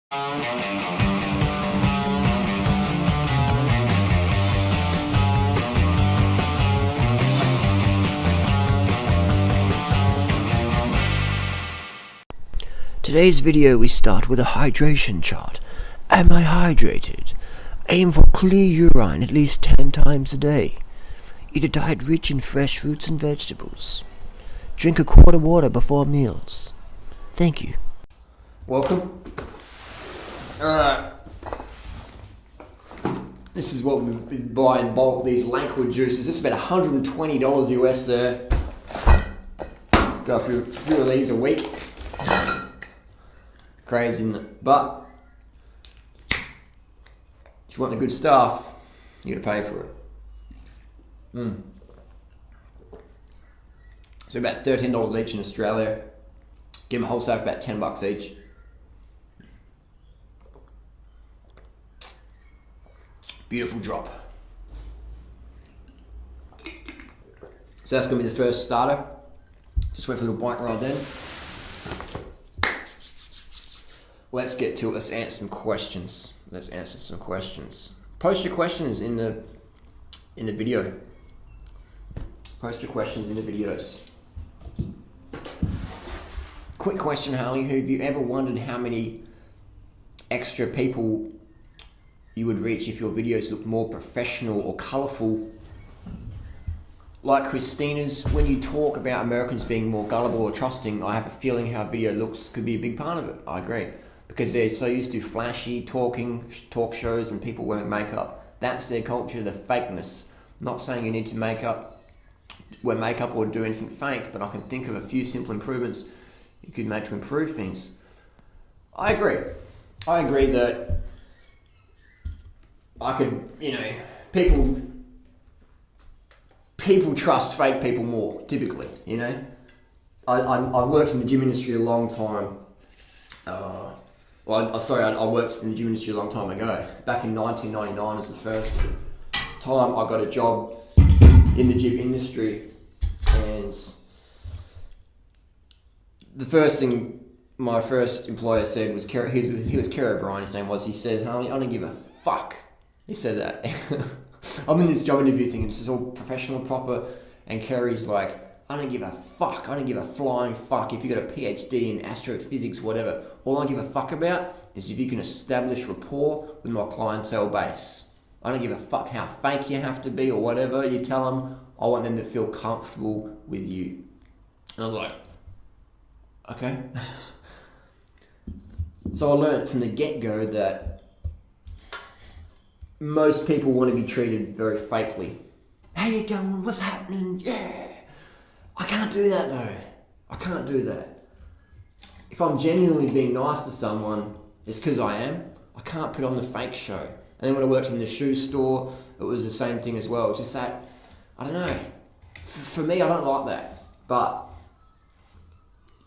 Today's video we start with a hydration chart. Am I hydrated? Aim for clear urine at least 10 times a day. Eat a diet rich in fresh fruits and vegetables. Drink a quart of water before meals. Thank you. Welcome. Alright. This is what we've been buying in bulk, these Lankwood juices. This is about $120 US there. Go through a few of these a week. Crazy, isn't it? But if you want the good stuff, you gotta pay for it. So about $13 each in Australia. Give them a wholesale for about $10 each. Beautiful drop. So that's gonna be the first starter. Just wait for a little bite right then. Let's get to it. Let's answer some questions. Post your questions in the video. Post your questions in the videos. Quick question, Harley. Have you ever wondered how many extra people you would reach if your videos looked more professional or colourful? Like Christina's, when you talk about Americans being more gullible or trusting, I have a feeling how video looks could be a big part of it. I agree. Because they're so used to flashy talk shows and people wearing makeup. That's their culture, the fakeness. I'm not saying you need to wear makeup or do anything fake, but I can think of a few simple improvements you could make to improve things. I agree that I could, people trust fake people more, typically, I've worked in the gym industry a long time. I worked in the gym industry a long time ago. Back in 1999 was the first time I got a job in the gym industry, and the first thing my first employer said was, he was Kerry O'Brien, his name was, he said, "Harley, I don't give a fuck." He said that. I'm in this job interview thing, and this is all professional, proper, and Kerry's like, "I don't give a fuck. I don't give a flying fuck if you got a PhD in astrophysics, whatever. All I give a fuck about is if you can establish rapport with my clientele base. I don't give a fuck how fake you have to be or whatever you tell them. I want them to feel comfortable with you." And I was like, okay. So I learned from the get-go that most people want to be treated very fakely. "How you going? What's happening? Yeah." I can't do that though. I can't do that. If I'm genuinely being nice to someone, it's because I am. I can't put on the fake show. And then when I worked in the shoe store, it was the same thing as well. Just that, I don't know. For me, I don't like that. But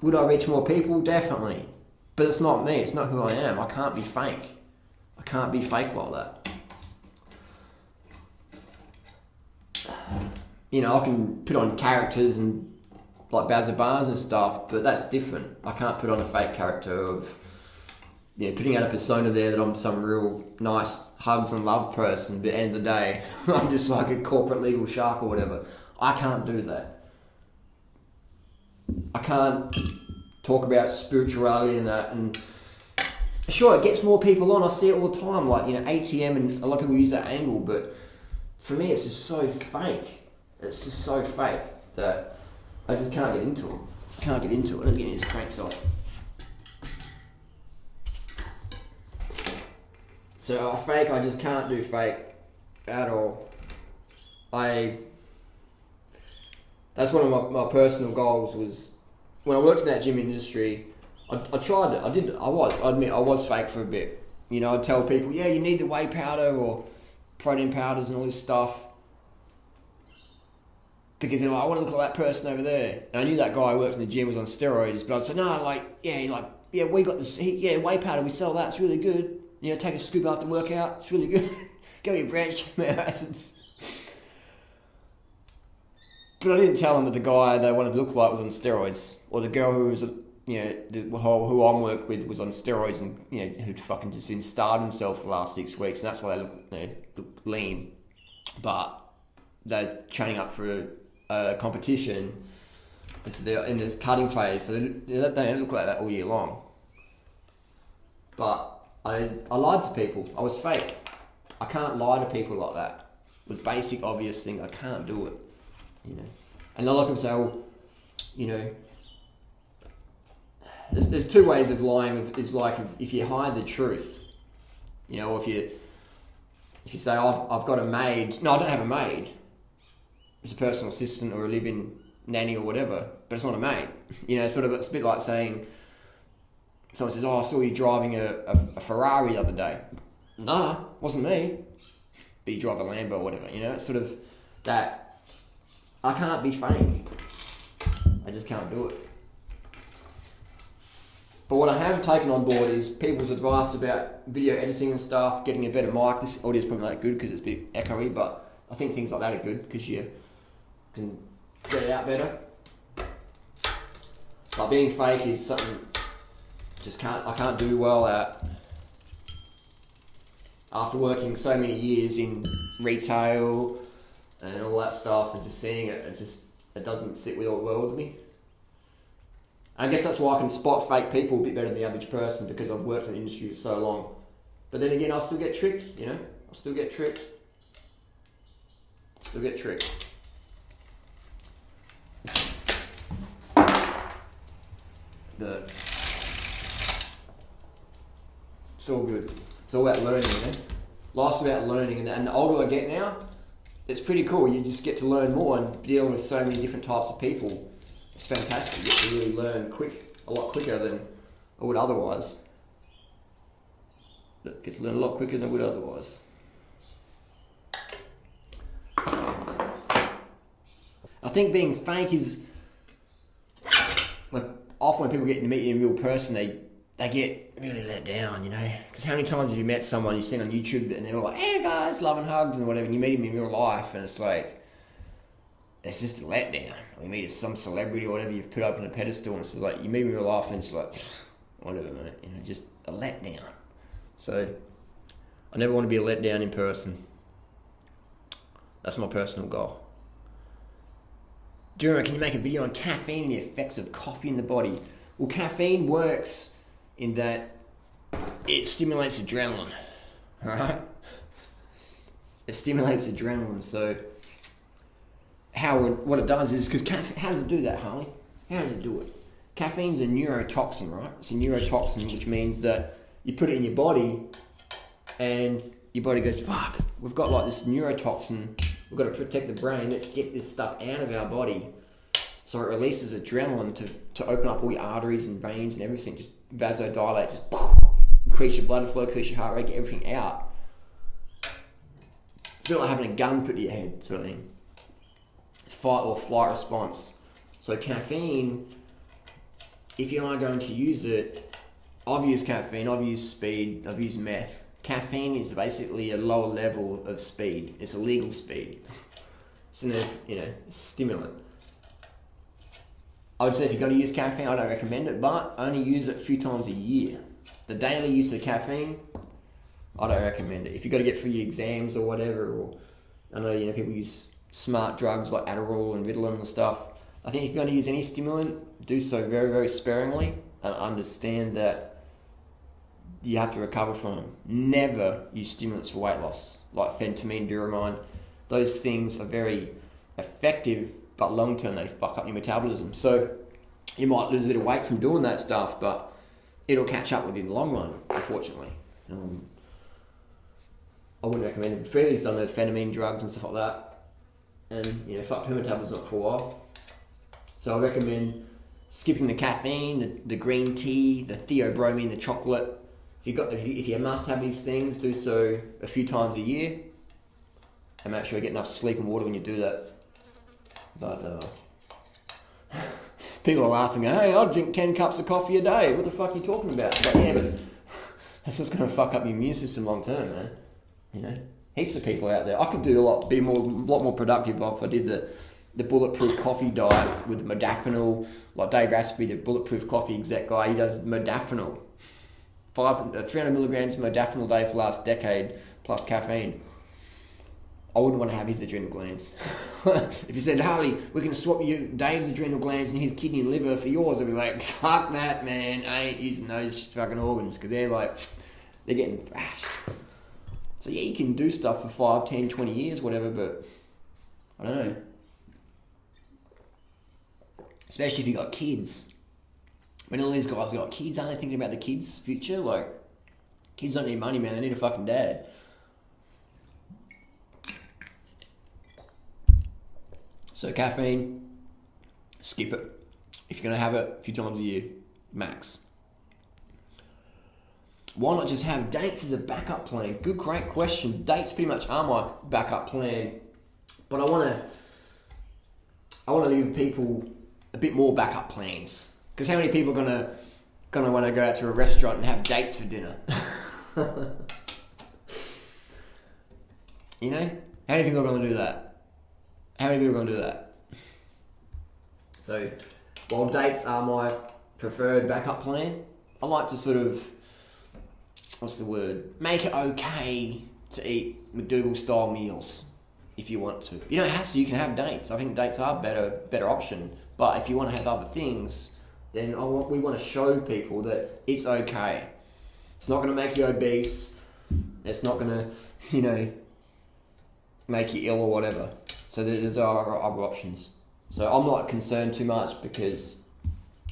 would I reach more people? Definitely. But it's not me. It's not who I am. I can't be fake. I can't be fake like that. I can put on characters and like Bazza Bars and stuff, but that's different. I can't put on a fake character of, putting out a persona there that I'm some real nice hugs and love person, but at the end of the day, I'm just like a corporate legal shark or whatever. I can't do that. I can't talk about spirituality and that, and sure, it gets more people on. I see it all the time, like, ATM, and a lot of people use that angle, but for me, it's just so fake. It's just so fake that I just can't get into it. Let me get these cranks off. So fake, I just can't do fake at all. That's one of my personal goals was, when I worked in that gym industry, I tried it. I admit I was fake for a bit. I'd tell people, yeah, you need the whey powder or protein powders and all this stuff. Because they're like, I want to look like that person over there. And I knew that guy who worked in the gym was on steroids, but I'd say, no, we got this, whey powder, we sell that, it's really good. Take a scoop after workout, it's really good. Go your branch acids. But I didn't tell them that the guy they wanted to look like was on steroids, or the girl who was who I'm working with was on steroids and, who'd fucking just been starved himself for the last 6 weeks, and that's why they look lean. But they're training up for a competition. They're in the cutting phase, so they don't look like that all year long. But I lied to people. I was fake. I can't lie to people like that. With basic, obvious things, I can't do it. And a lot of people say, "Oh, there's two ways of lying. Is like if you hide the truth, if you say, oh, I've got a maid. No, I don't have a maid. It's a personal assistant or a live-in nanny or whatever, but it's not a maid. It's a bit like saying, someone says, oh, I saw you driving a Ferrari the other day. Nah, wasn't me. But you drive a Lambo or whatever, it's sort of that, I can't be fake. I just can't do it. But what I have taken on board is people's advice about video editing and stuff, getting a better mic. This audio is probably not good because it's a bit echoey, but I think things like that are good because you can get it out better. But being fake is something I can't do well at. After working so many years in retail and all that stuff and just seeing it, it doesn't sit well with me. I guess that's why I can spot fake people a bit better than the average person, because I've worked in the industry for so long. But then again, I'll still get tricked, I'll still get tricked. But it's all good. It's all about learning, Life's about learning, and the older I get now, it's pretty cool. You just get to learn more, and dealing with so many different types of people, it's fantastic. You get to really learn a lot quicker than I would otherwise. I think being fake is, often when people get to meet you in real person, they get really let down, Because how many times have you met someone you've seen on YouTube and they're all like, hey guys, love and hugs and whatever, and you meet him in real life and it's like, it's just a letdown. Or you meet some celebrity or whatever you've put up on a pedestal and it's like, you meet him in real life and it's like, whatever, mate, just a letdown. So, I never want to be a letdown in person. That's my personal goal. Durianrider, can you make a video on caffeine and the effects of coffee in the body? Well, caffeine works in that it stimulates adrenaline, alright? It stimulates adrenaline, so what it does is, because how does it do that, Harley? How does it do it? Caffeine's a neurotoxin, right? It's a neurotoxin, which means that you put it in your body and your body goes, fuck, we've got like this neurotoxin, we've got to protect the brain, let's get this stuff out of our body. So it releases adrenaline to open up all your arteries and veins and everything, just vasodilate, just increase your blood flow, increase your heart rate, get everything out. It's a bit like having a gun put to your head, sort of thing. It's fight or flight response. So caffeine, if you are going to use it, I've used caffeine, I've used speed, I've used meth. Caffeine is basically a lower level of speed. It's a legal speed. It's a stimulant. I would say if you're going to use caffeine, I don't recommend it, but only use it a few times a year. The daily use of caffeine, I don't recommend it. If you've got to get through your exams or whatever, or I know people use smart drugs like Adderall and Ritalin and stuff. I think if you're going to use any stimulant, do so very, very sparingly and understand that you have to recover from them. Never use stimulants for weight loss, like phentermine, Durianrider. Those things are very effective, but long term they fuck up your metabolism. So you might lose a bit of weight from doing that stuff, but it'll catch up with you in the long run, unfortunately. I wouldn't recommend it. Freely's done the phentermine drugs and stuff like that, and fucked her metabolism up for a while. So I recommend skipping the caffeine, the green tea, the theobromine, the chocolate. If you must have these things, do so a few times a year, and make sure you get enough sleep and water when you do that. But people are laughing, hey, I'll drink 10 cups of coffee a day. What the fuck are you talking about? But yeah, but that's just going to fuck up your immune system long term, man. Heaps of people out there. I could do a lot more productive if I did the bulletproof coffee diet with modafinil, like Dave Asprey, the bulletproof coffee exec guy, he does modafinil. 300 milligrams modafinil a day for the last decade, plus caffeine. I wouldn't want to have his adrenal glands. If you said, Harley, we can swap you Dave's adrenal glands and his kidney and liver for yours, I'd be like, fuck that, man. I ain't using those fucking organs, because they're getting thrashed. So yeah, you can do stuff for 5, 10, 20 years, whatever, but I don't know. Especially if you got kids. When all these guys got kids, aren't they thinking about the kids' future? Like, kids don't need money, man. They need a fucking dad. So caffeine, skip it. If you're going to have it a few times a year, max. Why not just have dates as a backup plan? Good, great question. Dates pretty much are my backup plan. But I want to leave people a bit more backup plans. Because how many people are gonna want to go out to a restaurant and have dates for dinner? You know? How many people are going to do that? How many people are going to do that? So, while dates are my preferred backup plan, I like to sort of, make it okay to eat McDougal-style meals if you want to. You don't have to, you can have dates. I think dates are a better option. But if you want to have other things, then we want to show people that it's okay. It's not going to make you obese. It's not going to, make you ill or whatever. So there's other options. So I'm not concerned too much because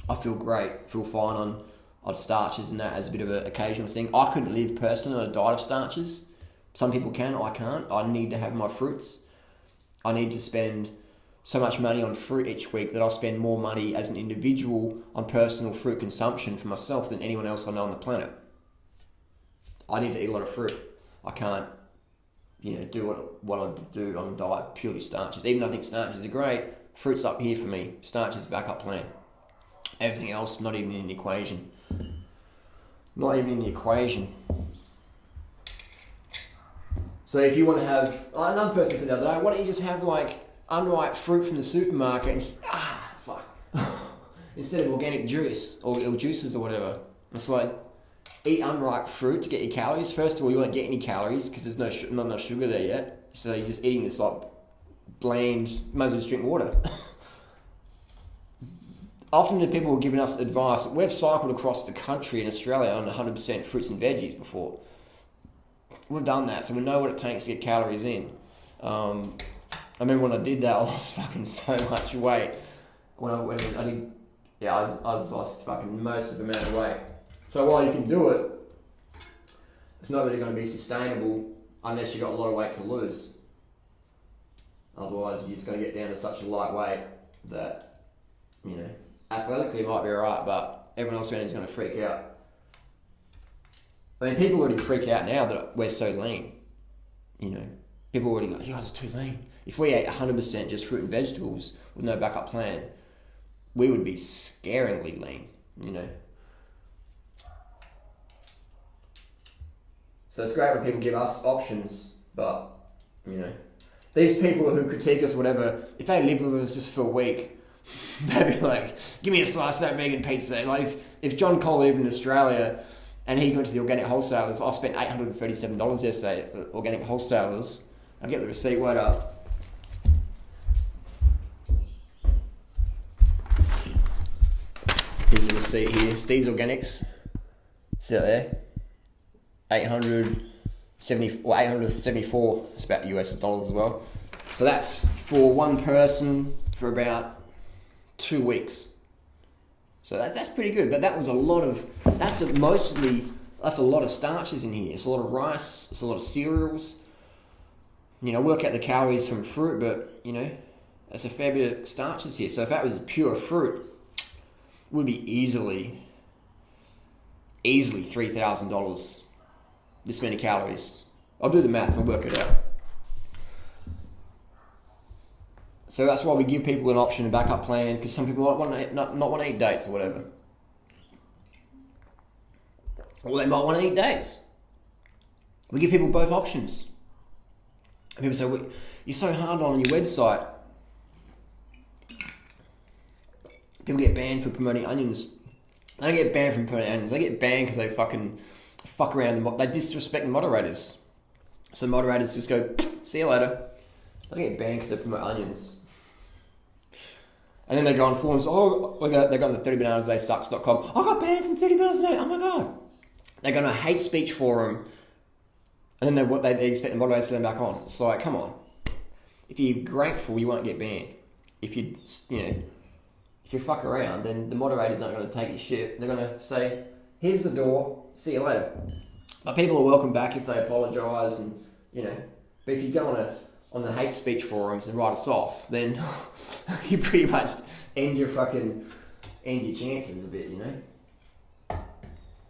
I feel great, feel fine on starches and that as a bit of an occasional thing. I couldn't live personally on a diet of starches. Some people can, I can't. I need to have my fruits. I need to spend so much money on fruit each week that I spend more money as an individual on personal fruit consumption for myself than anyone else I know on the planet. I need to eat a lot of fruit. I can't, do what I do on a diet purely starches. Even though I think starches are great, fruit's up here for me. Starches backup plan. Everything else not even in the equation. Not even in the equation. So if you want to have, another person said the other day, why don't you just have unripe fruit from the supermarket and instead of organic juice or juices or whatever. It's like, eat unripe fruit to get your calories. First of all, you won't get any calories because there's not enough sugar there yet. So you're just eating this bland, might as well just drink water. Often the people were giving us advice. We've cycled across the country in Australia on 100% fruits and veggies before. We've done that, so we know what it takes to get calories in. I remember when I did that, I lost fucking so much weight. I lost fucking most of the amount of weight. So while you can do it, it's not really going to be sustainable unless you've got a lot of weight to lose. Otherwise, you're just going to get down to such a light weight that, athletically it might be alright, but everyone else around is going to freak out. I mean, people already freak out now that we're so lean. People already go, you guys are too lean. If we ate 100% just fruit and vegetables with no backup plan, we would be scaringly lean, So it's great when people give us options, but, these people who critique us, whatever, if they live with us just for a week, they'd be like, give me a slice of that vegan pizza. Like, if John Cole lived in Australia and he went to the organic wholesalers, I spent $837 yesterday at organic wholesalers. I'll get the receipt right up. Here's the receipt here. Steve's Organics. See it there? 874. It's about US dollars as well. So that's for one person for about 2 weeks. So that's pretty good. But that was a lot of starches in here. It's a lot of rice. It's a lot of cereals. Work out the calories from fruit, but there's a fair bit of starches here. So if that was pure fruit, it would be easily $3,000. This many calories. I'll do the math. I'll work it out. So that's why we give people an option, a backup plan, because some people might not want to eat dates or whatever. Or they might want to eat dates. We give people both options. And people say, well, you're so hard on your website. People get banned for promoting onions. They don't get banned from promoting onions. They get banned because they fucking fuck around. They disrespect the moderators. So moderators just go, see you later. They get banned because they promote onions. And then they go on forums, they got on the 30bananasadayssucks.com. I got banned from 30 bananas a day, oh my god. They go on a hate speech forum, and then they expect the moderators to let them back on. It's like, come on. If you're grateful, you won't get banned. If you fuck around, then the moderators aren't going to take your shit. They're going to say, here's the door, see you later. But people are welcome back if they apologise and, But if you go on the hate speech forums and write us off, then you pretty much end your chances a bit,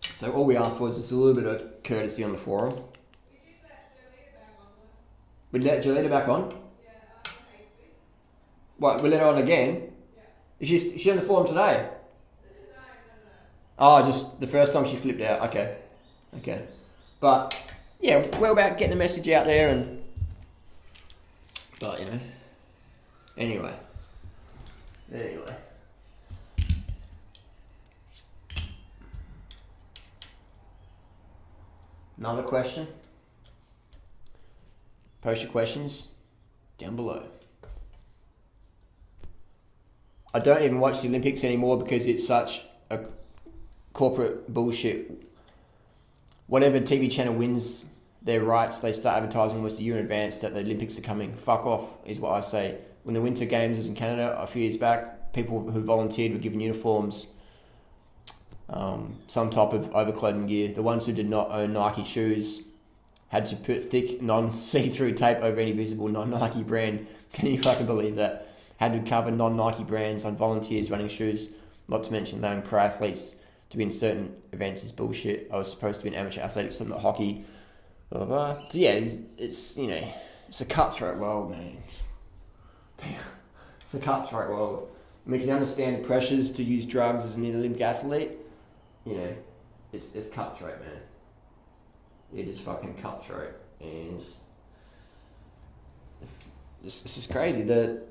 So all we ask for is just a little bit of courtesy on the forum. We let Jolita back on? What, we let her on again? Yeah. Is she on the forum today? No. Oh, just the first time she flipped out. Okay. But, yeah, we're about getting the message out there But, Anyway. Another question? Post your questions down below. I don't even watch the Olympics anymore because it's such a corporate bullshit. Whatever TV channel wins their rights, they start advertising almost a year in advance that the Olympics are coming. Fuck off, is what I say. When the Winter Games was in Canada a few years back, people who volunteered were given uniforms, some type of overclothing gear. The ones who did not own Nike shoes had to put thick, non-see-through tape over any visible non-Nike brand. Can you fucking believe that? Had to cover non-Nike brands on volunteers running shoes, not to mention allowing pro athletes to be in certain events is bullshit. I was supposed to be in amateur athletics, not hockey, blah, blah, blah. So yeah, it's a cutthroat world, man. It's a cutthroat world. We can understand the pressures to use drugs as an Olympic athlete. It's cutthroat, man. It is fucking cutthroat, and it's just crazy. The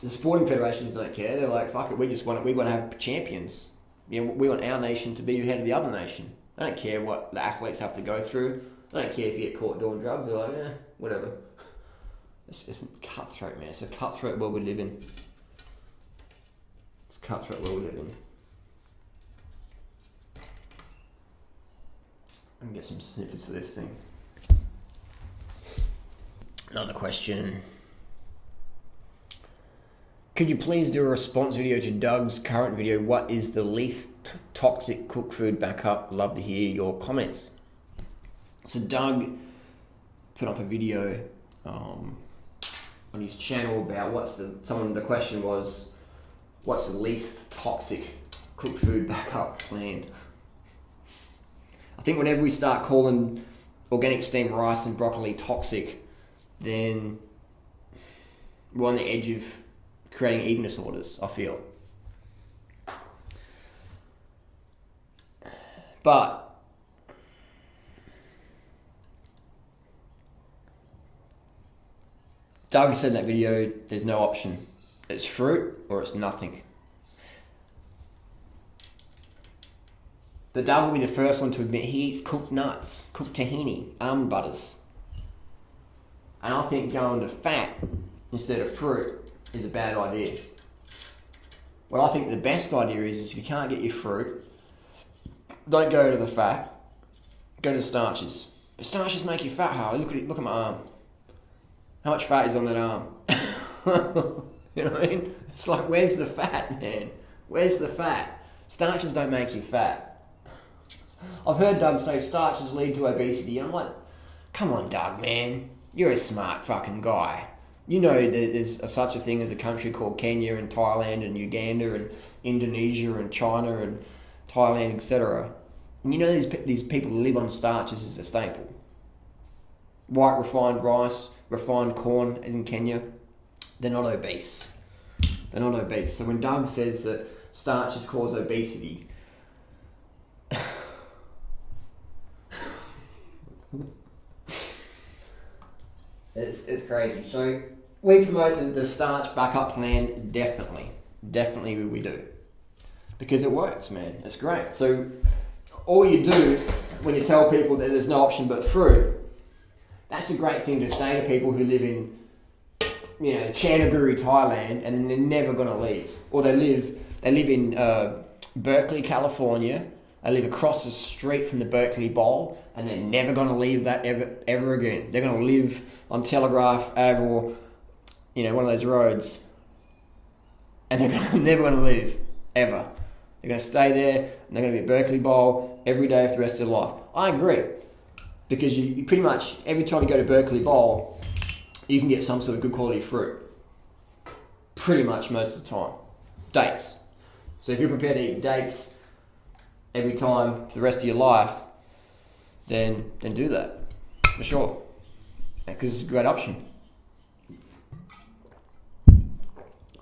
sporting federations don't care. They're like, fuck it, we want to have champions. We want our nation to be ahead of the other nation. They don't care what the athletes have to go through. They don't care if you get caught doing drugs. They're like, whatever. It's cutthroat, man. It's a cutthroat world we live in. It's a cutthroat world we live in. I can get some snippets for this thing. Another question. Could you please do a response video to Doug's current video? What is the least toxic cooked food backup? Love to hear your comments. So Doug put up a video on his channel about the question was, what's the least toxic cooked food backup plan? I think whenever we start calling organic steamed rice and broccoli toxic, then we're on the edge of creating eating disorders, I feel. But Doug said in that video, there's no option. It's fruit or it's nothing. But Doug will be the first one to admit he eats cooked nuts, cooked tahini, almond butters. And I think going to fat instead of fruit is a bad idea. What I think the best idea is if you can't get your fruit, don't go to the fat, go to starches. But starches make you fat, Harley. Look at my arm. How much fat is on that arm? You know what I mean? It's like, where's the fat, man? Where's the fat? Starches don't make you fat. I've heard Doug say starches lead to obesity. I'm like, come on, Doug, man. You're a smart fucking guy. You know that there's such a thing as a country called Kenya and Thailand and Uganda and Indonesia and China and Thailand, etc. And you know these people live on starches as a staple. White refined rice, refined corn, as in Kenya, they're not obese. They're not obese. So when Doug says that starches cause obesity, it's crazy. So we promote the starch backup plan, definitely. definitely we do. Because it works, man. It's great. So all you do when you tell people that there's no option but fruit, that's a great thing to say to people who live in, Chanthaburi, Thailand, and they're never going to leave. Or they live in Berkeley, California. They live across the street from the Berkeley Bowl, and they're never going to leave that ever again. They're going to live on Telegraph Ave or, one of those roads, and they're never going to leave, ever. They're going to stay there, and they're going to be at Berkeley Bowl every day for the rest of their life. I agree, because you pretty much, every time you go to Berkeley Bowl, you can get some sort of good quality fruit. Pretty much most of the time. Dates. So if you're prepared to eat dates every time for the rest of your life, then do that, for sure, because it's a great option.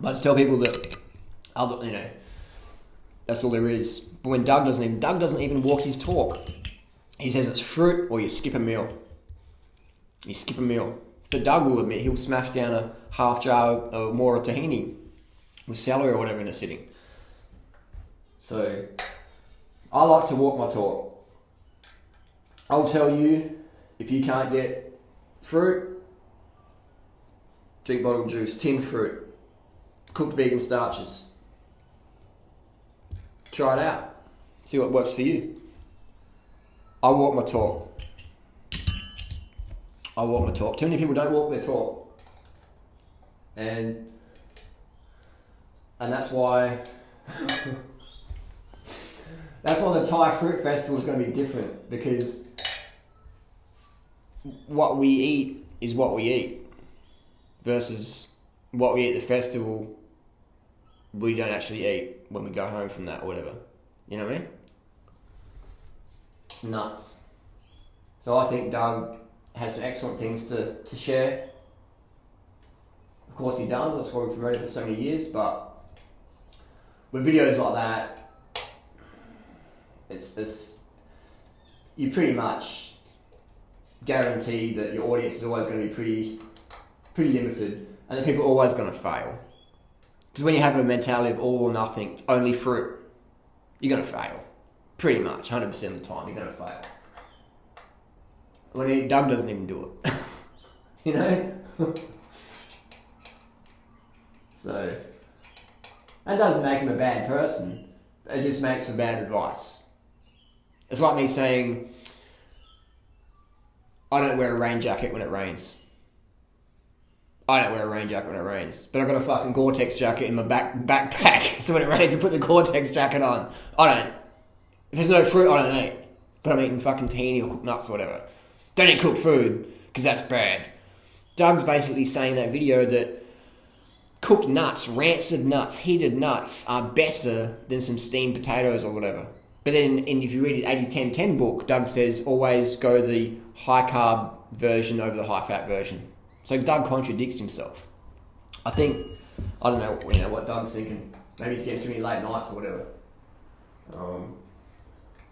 But to tell people that that's all there is. But when Doug doesn't even walk his talk. He says it's fruit or you skip a meal. But Doug will admit he'll smash down a half jar or more of tahini with celery or whatever in a sitting. So I like to walk my talk. I'll tell you, if you can't get fruit, drink bottled juice, tinned fruit, cooked vegan starches. Try it out. See what works for you. I walk my talk. Too many people don't walk their talk. And that's why the Thai Fruit Festival is going to be different, because what we eat is what we eat versus what we eat at the festival we don't actually eat when we go home from that or whatever. You know what I mean? It's nuts. So I think Doug has some excellent things to share. Of course he does, that's why we've promoted it for so many years, but with videos like that, it's you pretty much guarantee that your audience is always going to be pretty limited, and that people are always going to fail. Because when you have a mentality of all or nothing, only fruit, you're going to fail. Pretty much, 100% of the time, you're going to fail. When Doug doesn't even do it. You know? So, that doesn't make him a bad person. It just makes for bad advice. It's like me saying, I don't wear a rain jacket when it rains. I don't wear a rain jacket when it rains. But I've got a fucking Gore-Tex jacket in my backpack. So when it rains, I put the Gore-Tex jacket on. I don't. If there's no fruit, I don't eat. But I'm eating fucking tahini or cooked nuts or whatever. Don't eat cooked food, because that's bad. Doug's basically saying in that video that cooked nuts, rancid nuts, heated nuts are better than some steamed potatoes or whatever. But then if you read the 80-10-10 book, Doug says always go the high carb version over the high fat version. So Doug contradicts himself. I don't know what Doug's thinking. Maybe he's getting too many late nights or whatever.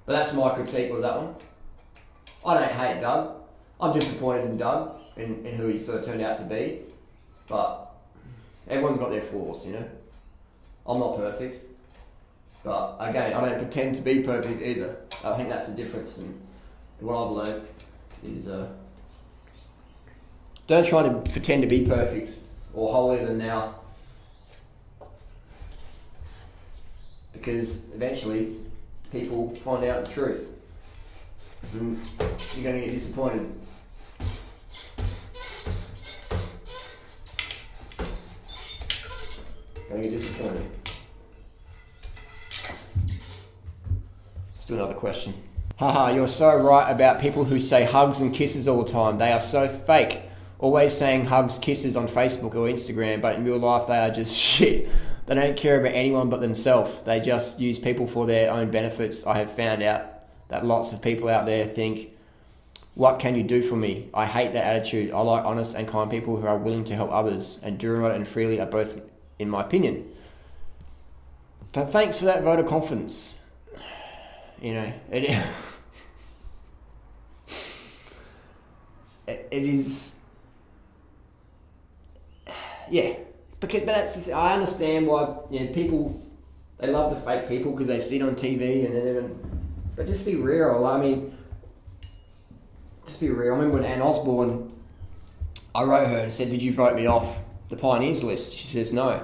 But that's my critique with that one. I don't hate Doug. I'm disappointed in Doug and who he sort of turned out to be. But everyone's got their flaws, you know. I'm not perfect. But again, I don't pretend to be perfect either. I think that's the difference. And what I've learned is don't try to pretend to be perfect or holier than thou. Because eventually people find out the truth. And you're going to get disappointed. Going to get disappointed. Let's do another question. Haha, you're so right about people who say hugs and kisses all the time. They are so fake. Always saying hugs, kisses on Facebook or Instagram, but in real life they are just shit. They don't care about anyone but themselves. They just use people for their own benefits. I have found out that lots of people out there think, what can you do for me? I hate that attitude. I like honest and kind people who are willing to help others, and Durianrider and Freely are both, in my opinion. So thanks for that vote of confidence. You know, it is... Yeah, But I understand why people, they love the fake people because they see it on TV and then, but just be real. I mean, just be real. I remember when Anne Osborne, I wrote her and said, "Did you vote me off the Pioneers list?" She says no.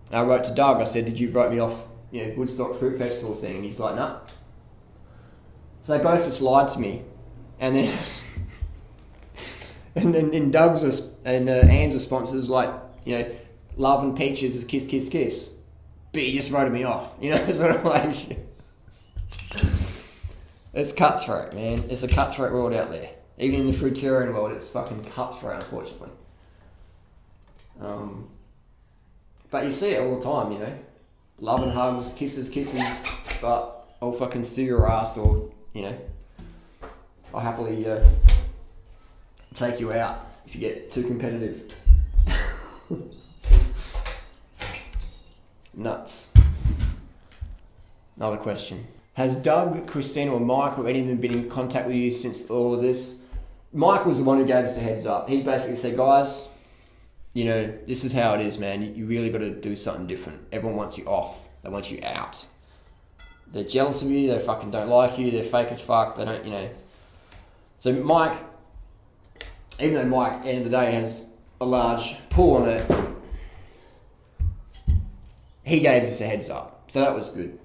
And I wrote to Doug. I said, "Did you vote me off Woodstock Fruit Festival thing?" And he's like, "No." So they both just lied to me, and then and then Doug's and Anne's response was like, love and peaches is kiss, kiss, kiss. But you just voted me off. Sort of like, it's cutthroat, man. It's a cutthroat world out there. Even in the fruitarian world, it's fucking cutthroat, unfortunately. But you see it all the time, love and hugs, kisses, but I'll fucking sue your ass, or I'll happily take you out if you get too competitive. Nuts. Another question. Has Doug, Christina, or Mike, or any of them been in contact with you since all of this? Mike was the one who gave us a heads up. He's basically said, guys, this is how it is, man. You really got to do something different. Everyone wants you off. They want you out. They're jealous of you. They fucking don't like you. They're fake as fuck. They don't, So Mike, even though Mike, at the end of the day, has a large pull on it, he gave us a heads up. So that was good.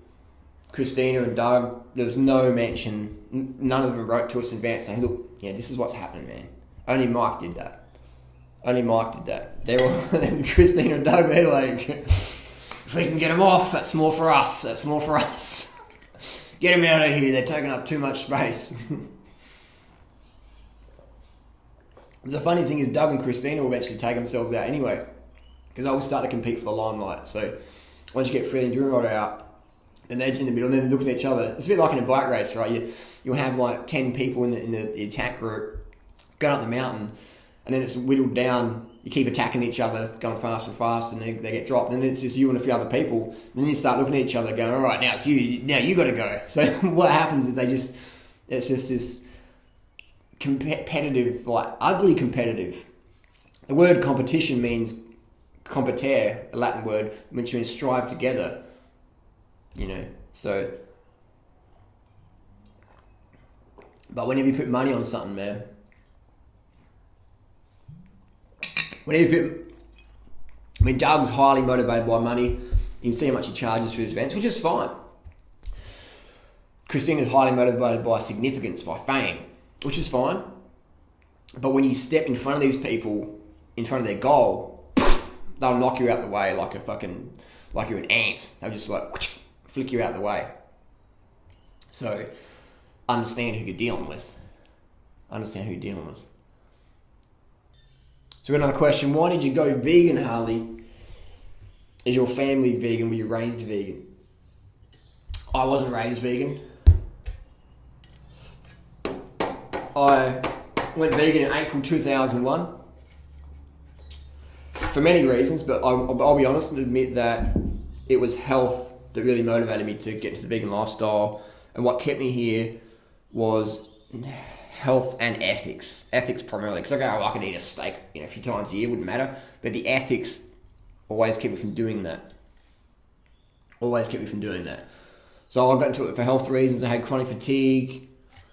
Christina and Doug, there was no mention. None of them wrote to us in advance saying, look, this is what's happening, man. Only Mike did that. They were, Christina and Doug, they're like, if we can get them off, that's more for us. Get them out of here. They're taking up too much space. The funny thing is Doug and Christina will eventually take themselves out anyway, because they will start to compete for the limelight. So once you get Freddie and Durianrider out, and they're in the middle, and then looking at each other. It's a bit like in a bike race, right? You'll have like 10 people in the attack group going up the mountain, and then it's whittled down. You keep attacking each other, going fast and fast, and they get dropped. And then it's just you and a few other people. And then you start looking at each other, going, "All right, now it's you. Now you got to go." So what happens is it's just this competitive, like ugly competitive. The word competition means competare, a Latin word, which means strive together. So, but whenever you put money on something, man, Doug's highly motivated by money. You can see how much he charges for his events, which is fine. Christina's highly motivated by significance, by fame, which is fine. But when you step in front of these people, in front of their goal, they'll knock you out the way like you're an ant. They'll just flick you out the way. So understand who you're dealing with. So we've got another question. Why did you go vegan, Harley? Is your family vegan? Were you raised vegan? I wasn't raised vegan. I went vegan in April 2001 for many reasons, but I'll be honest and admit that it was health that really motivated me to get into the vegan lifestyle, and what kept me here was health and ethics. Ethics primarily, because I could eat a steak a few times a year, wouldn't matter, but the ethics always kept me from doing that. So I got into it for health reasons. I had chronic fatigue,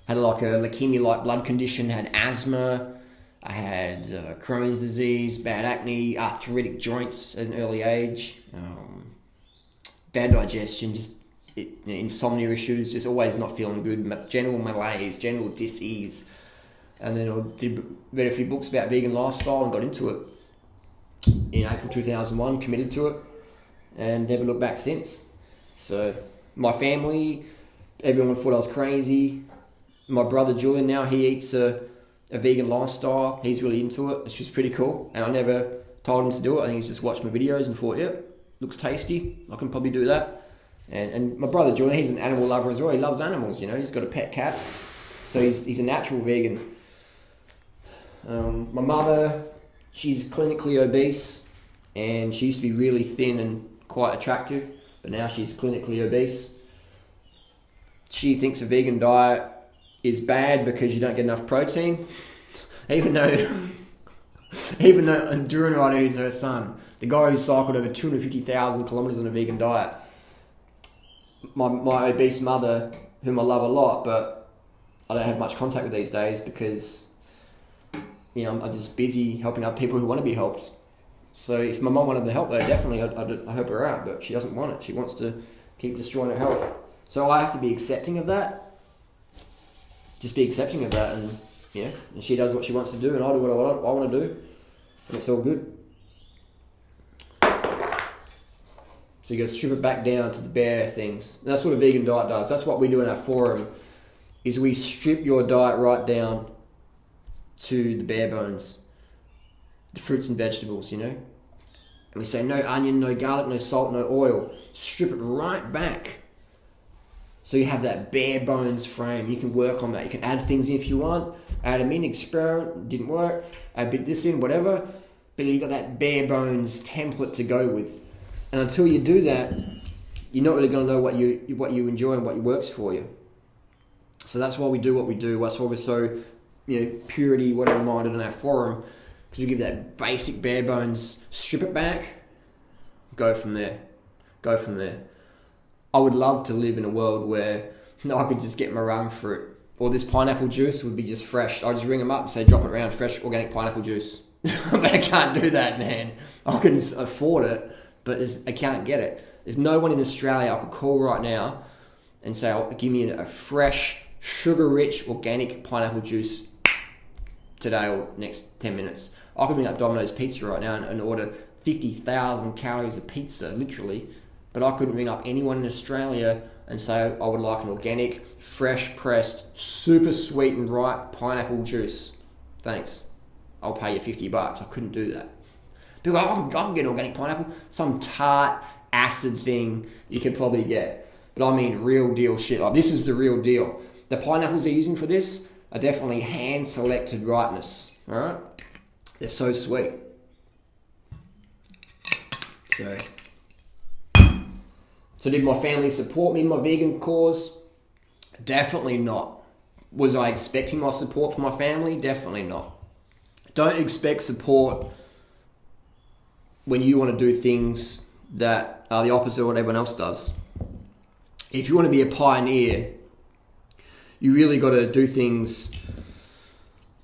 had like a leukemia-like blood condition, had asthma, I had Crohn's disease, bad acne, arthritic joints at an early age, bad digestion, just insomnia issues, just always not feeling good, general malaise, general dis-ease. And then I read a few books about vegan lifestyle and got into it in April 2001, committed to it, and never looked back since. So my family, everyone thought I was crazy. My brother Julian now, he eats a vegan lifestyle. He's really into it. It's just pretty cool. And I never told him to do it. I think he's just watched my videos and thought, yep, looks tasty. I can probably do that. And my brother Julian, he's an animal lover as well. He loves animals, He's got a pet cat. So he's a natural vegan. My mother, she's clinically obese. And she used to be really thin and quite attractive. But now she's clinically obese. She thinks a vegan diet is bad because you don't get enough protein. Even though Even though Durianrider, who's her son, the guy who cycled over 250,000 kilometers on a vegan diet, my obese mother, whom I love a lot, but I don't have much contact with these days because, you know, I'm just busy helping out people who want to be helped. So if my mum wanted to help, though, definitely I'd help her out, but she doesn't want it. She wants to keep destroying her health. So I have to be accepting of that. Just be accepting of that, and yeah, and she does what she wants to do, and I do what I want to do, and it's all good. So you got to strip it back down to the bare things. And that's what a vegan diet does. That's what we do in our forum, is we strip your diet right down to the bare bones, the fruits and vegetables, you know. And we say no onion, no garlic, no salt, no oil. Strip it right back. So you have that bare bones frame. You can work on that. You can add things in if you want. Add them in, experiment, didn't work. Add a bit this in, whatever. But you got that bare bones template to go with. And until you do that, you're not really going to know what you enjoy and what works for you. So that's why we do what we do. That's why we're so, you know, purity, whatever minded in our forum. Because we give that basic bare bones, strip it back, go from there. Go from there. I would love to live in a world where I could just get meringue fruit, or this pineapple juice would be just fresh. I just ring them up and say, drop it around, fresh organic pineapple juice. But I can't do that, man. I can afford it, but I can't get it. There's no one in Australia I could call right now and say, oh, give me a fresh, sugar-rich, organic pineapple juice today or next 10 minutes. I could bring up Domino's Pizza right now and order 50,000 calories of pizza, literally. But I couldn't ring up anyone in Australia and say I would like an organic, fresh pressed, super sweet and ripe pineapple juice. Thanks. I'll pay you $50. I couldn't do that. People go, I can get organic pineapple. Some tart, acid thing you could probably get. But I mean real deal shit. Like, this is the real deal. The pineapples they're using for this are definitely hand-selected ripeness. Alright? They're so sweet. So did my family support me in my vegan cause? Definitely not. Was I expecting my support from my family? Definitely not. Don't expect support when you want to do things that are the opposite of what everyone else does. If you want to be a pioneer, you really got to do things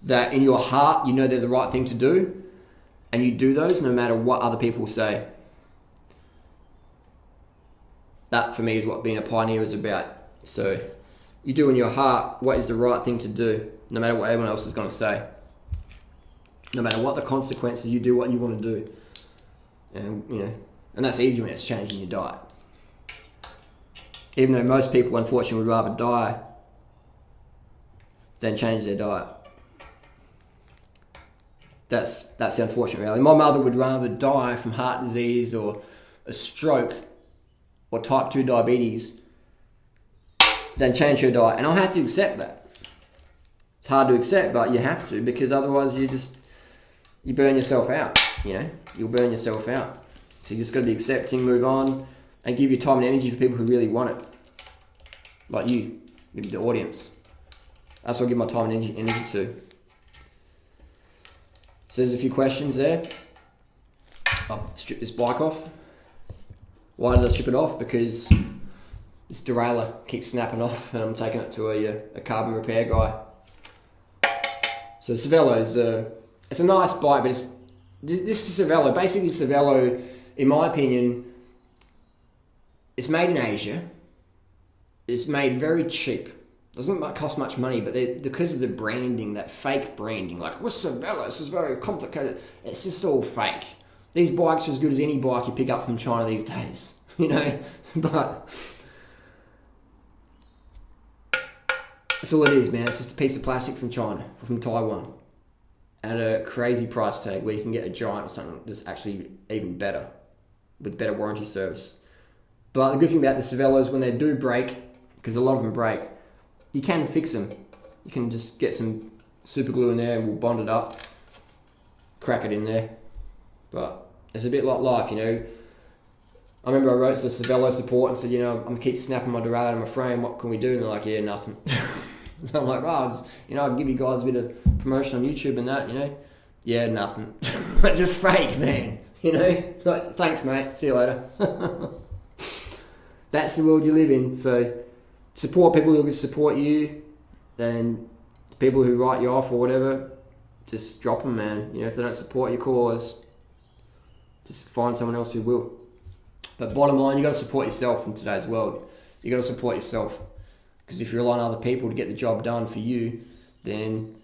that in your heart you know they're the right thing to do, and you do those no matter what other people say. That, for me, is what being a pioneer is about. So you do in your heart what is the right thing to do, no matter what everyone else is going to say. No matter what the consequences, you do what you want to do. And, you know, and that's easy when it's changing your diet. Even though most people, unfortunately, would rather die than change their diet. That's the unfortunate reality. My mother would rather die from heart disease or a stroke or type 2 diabetes than change her diet. And I'll have to accept that. It's hard to accept, but you have to, because otherwise you burn yourself out, you know? You'll burn yourself out. So you just got to be accepting, move on, and give your time and energy for people who really want it. Like you, the audience. That's what I give my time and energy to. So there's a few questions there. I'll strip this bike off. Why did I strip it off? Because this derailleur keeps snapping off and I'm taking it to a carbon repair guy. So Cervelo is it's a nice bike, but this is Cervelo. Basically, Cervelo, in my opinion, it's made in Asia. It's made very cheap. Doesn't cost much money, but because of the branding, that fake branding, like, what's Cervelo? This is very complicated. It's just all fake. These bikes are as good as any bike you pick up from China these days, you know? But that's all it is, man. It's just a piece of plastic from China, from Taiwan, at a crazy price tag where you can get a Giant or something that's actually even better, with better warranty service. But the good thing about the Cervelos, when they do break, because a lot of them break, you can fix them. You can just get some super glue in there and we'll bond it up, crack it in there. But it's a bit like life, you know. I remember I wrote to the Cervelo support and said, you know, I'm going to keep snapping my derailleur in my frame. What can we do? And they're like, yeah, nothing. I'm like, oh, you know, I'll give you guys a bit of promotion on YouTube and that, you know. Yeah, nothing. Just fake, man. You know? Like, thanks, mate. See you later. That's the world you live in. So support people who support you, and people who write you off or whatever, just drop them, man. You know, if they don't support your cause, just find someone else who will. But bottom line, you got to support yourself in today's world. You got to support yourself, because if you rely on other people to get the job done for you, then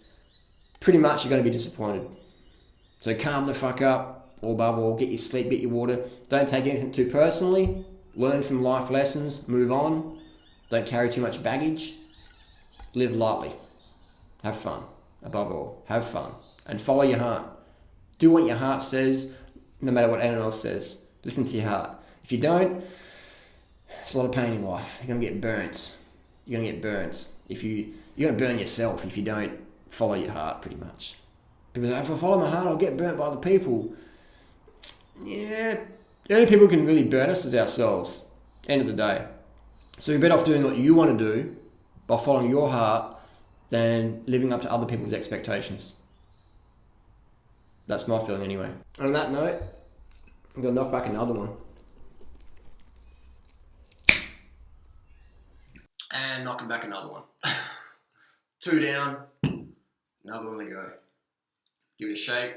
pretty much you're going to be disappointed. So calm the fuck up, or above all, get your sleep, get your water. Don't take anything too personally. Learn from life lessons, move on. Don't carry too much baggage. Live lightly. Have fun. Above all, have fun. And follow your heart. Do what your heart says, no matter what anyone else says. Listen to your heart. If you don't, there's a lot of pain in life. You're going to get burnt. You're going to get burnt. You're going to burn yourself if you don't follow your heart, pretty much. People say, if I follow my heart, I'll get burnt by other people. Yeah, the only people who can really burn us is ourselves. End of the day. So you're better off doing what you want to do by following your heart than living up to other people's expectations. That's my feeling anyway. And on that note, I'm going to knock back another one. And knocking back another one. 2 down, another one to go. Give it a shake.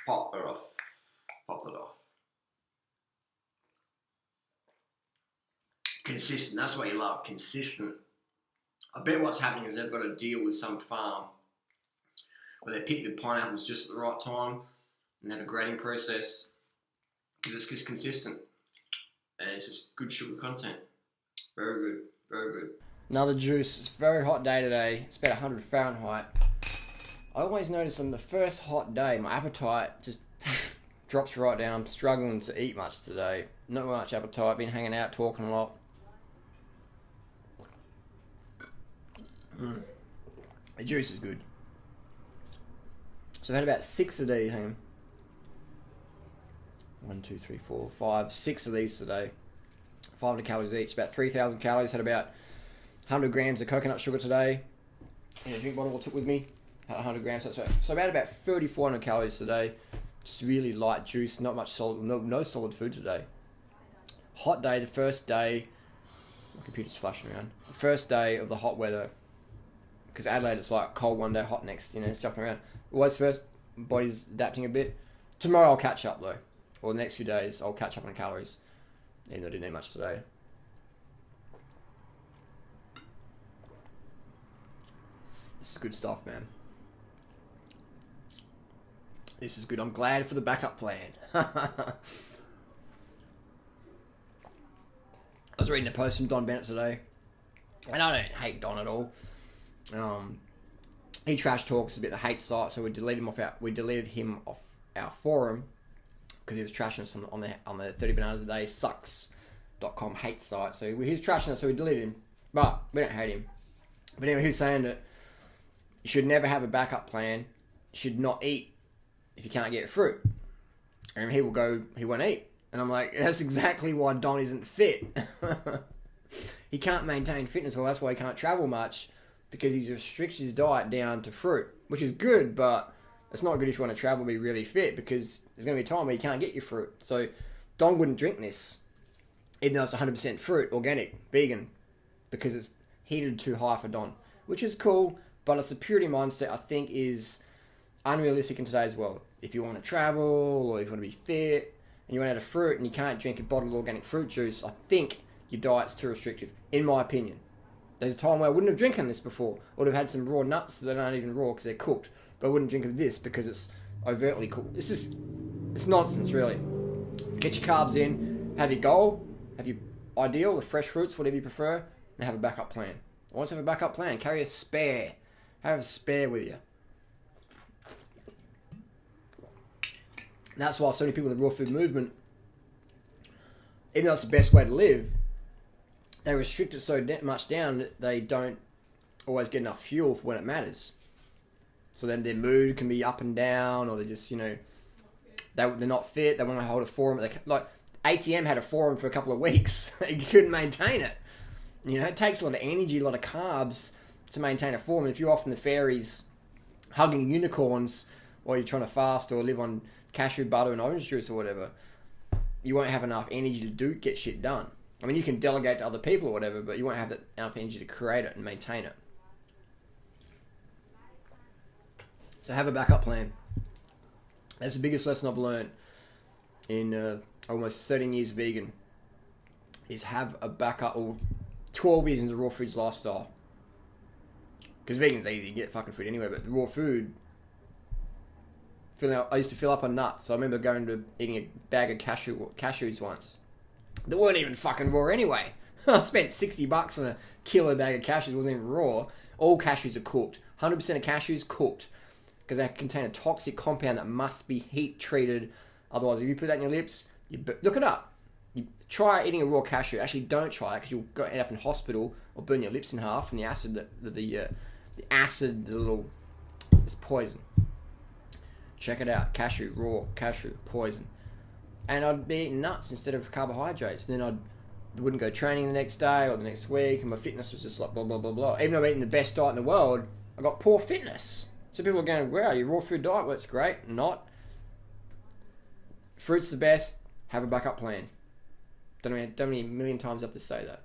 Pop it off. Pop it off. Consistent, that's what you love, consistent. I bet what's happening is they've got a deal with some farm where they pick the pineapples just at the right time and have a grading process, because it's just consistent and it's just good sugar content. Very good, very good. Another juice. It's a very hot day today. It's about 100 Fahrenheit. I always notice on the first hot day, my appetite just drops right down. I'm struggling to eat much today. Not much appetite. Been hanging out, talking a lot. The juice is good. So I've had about 6 of these. Hang on. 1, 2, 3, 4, 5, 6 of these today. 500 calories each. About 3,000 calories. Had about 100 grams of coconut sugar today. In a drink bottle I took with me. Had 100 grams. So about 3,400 calories today. Just really light juice. Not much solid. No solid food today. Hot day. The first day. My computer's flashing around. The first day of the hot weather. Because Adelaide, it's like cold one day, hot next. You know, it's jumping around. Always first, body's adapting a bit. Tomorrow I'll catch up though. Or the next few days I'll catch up on calories. Even though I didn't eat much today. This is good stuff, man. This is good. I'm glad for the backup plan. I was reading a post from Don Bennett today. And I don't hate Don at all. He trash talks a bit the hate site, so we deleted him off our forum because he was trashing us on the 30 bananas a day sucks.com hate site. So he was trashing us, so we deleted him. But we don't hate him. But anyway, he was saying that you should never have a backup plan. You should not eat if you can't get fruit. And he won't eat. And I'm like, that's exactly why Don isn't fit. He can't maintain fitness, well, that's why he can't travel much, because he's restricted his diet down to fruit, which is good, but it's not good if you want to travel and be really fit, because there's going to be a time where you can't get your fruit. So Don wouldn't drink this, even though it's 100% fruit, organic, vegan, because it's heated too high for Don, which is cool, but it's a purity mindset I think is unrealistic in today's world. If you want to travel, or if you want to be fit, and you run out of fruit, and you can't drink a bottled organic fruit juice, I think your diet's too restrictive, in my opinion. There's a time where I wouldn't have drinking this before. I would have had some raw nuts that aren't even raw because they're cooked. But I wouldn't drink of this because it's overtly cooked. It's nonsense, really. Get your carbs in, have your goal, have your ideal, the fresh fruits, whatever you prefer, and have a backup plan. Always have a backup plan. Carry a spare. Have a spare with you. And that's why so many people in the raw food movement, even though it's the best way to live, they restrict it so much down that they don't always get enough fuel for when it matters. So then their mood can be up and down, or they just, they're not fit. They want to hold a forum. Like ATM had a forum for a couple of weeks. They couldn't maintain it. It takes a lot of energy, a lot of carbs to maintain a forum. If you're off in the fairies hugging unicorns while you're trying to fast or live on cashew butter and orange juice or whatever, you won't have enough energy to get shit done. I mean, you can delegate to other people or whatever, but you won't have enough energy to create it and maintain it. So have a backup plan. That's the biggest lesson I've learned in almost 13 years vegan, is have a backup, or 12 years into raw foods lifestyle. Because vegan's easy, you get fucking food anyway, but the raw food, I used to fill up on nuts. I remember going to eating a bag of cashews once. They weren't even fucking raw anyway. I spent $60 on a kilo bag of cashews. It wasn't even raw. All cashews are cooked. 100% of cashews cooked. Because they contain a toxic compound that must be heat treated. Otherwise, if you put that in your lips, look it up. You try eating a raw cashew. Actually, don't try it, because you'll end up in hospital or burn your lips in half from the acid. It's poison. Check it out. Cashew, raw cashew, poison. And I'd be eating nuts instead of carbohydrates. And then I wouldn't go training the next day or the next week, and my fitness was just like blah, blah, blah, blah. Even though I'm eating the best diet in the world, I got poor fitness. So people are going, wow, your raw food diet works great. Not. Fruit's the best. Have a backup plan. Don't know how many million times I have to say that.